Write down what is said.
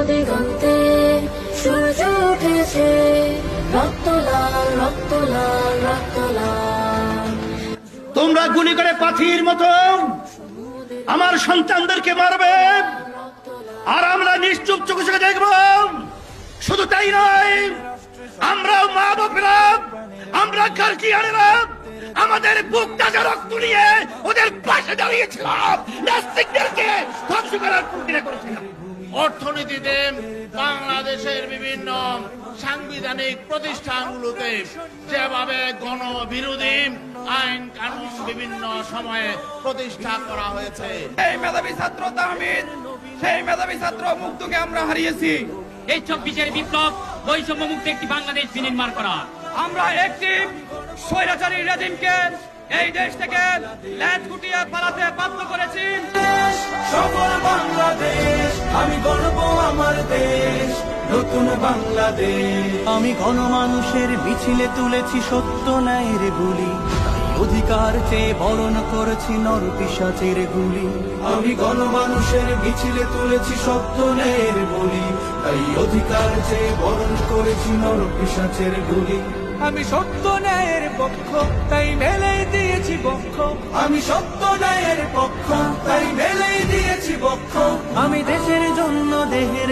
দিগন্তে সূর্য উঠেছে, রক্ত লাল, রক্ত লাল, রক্ত লাল। তোমরা গুলি করে পাথির মতো আমার সন্তানদেরকে মারবে, আর আমরা নিশ্চুপ চোখে চোখে দেখব। শুধু তাই নয়, আমরাও মা বাপেরা, আমরা গার্জিয়ানেরা আমাদের বুক তাজা রক্ত নিয়ে ওদের পাশে দাঁড়িয়েছিলাম, নাস্তিকদেরকে ধ্বংস করার প্রতিজ্ঞা করেছিলাম। অর্থনীতিতে বাংলাদেশের বিভিন্ন সাংবিধানিক প্রতিষ্ঠানগুলোতে যেভাবে গণবিরোধী আইন কানুন বিভিন্ন সময়ে প্রতিষ্ঠা করা হয়েছে, এই মেধাবী ছাত্র তাহমিদ, সেই মেধাবী ছাত্র মুক্তকে আমরা হারিয়েছি। এই 24-এর বিপ্লব বৈষম্য মুক্ত একটি বাংলাদেশ বিনির্মাণ করা। আমরা একটি স্বৈরাচারী রেজিমকে এই দেশ থেকে ল্যাজ গুটিয়ে পালাতে বাধ্য করেছি। সফল বাংলাদেশ, আমি গর্ব আমার দেশ, নতুন বাংলাদেশ। আমি গণমানুষের মিছিলে তুলেছি সত্য ন্যায়ের বুলি, অধিকার চেয়ে বরণ করেছি নর পিশাচের গুলি। আমি গণমানুষের মিছিলে তুলেছি সত্য ন্যায়ের বলি, তাই অধিকার চেয়ে বরণ করেছি নর পিশাচের গুলি। আমি সত্য ন্যায়ের পক্ষ, তাই মেলেই দিয়েছি বক্ষ। আমি সত্য ন্যায়ের পক্ষ, তাই মেলেই দিয়েছি বক্ষ। আমি দেশের জন্য দেহের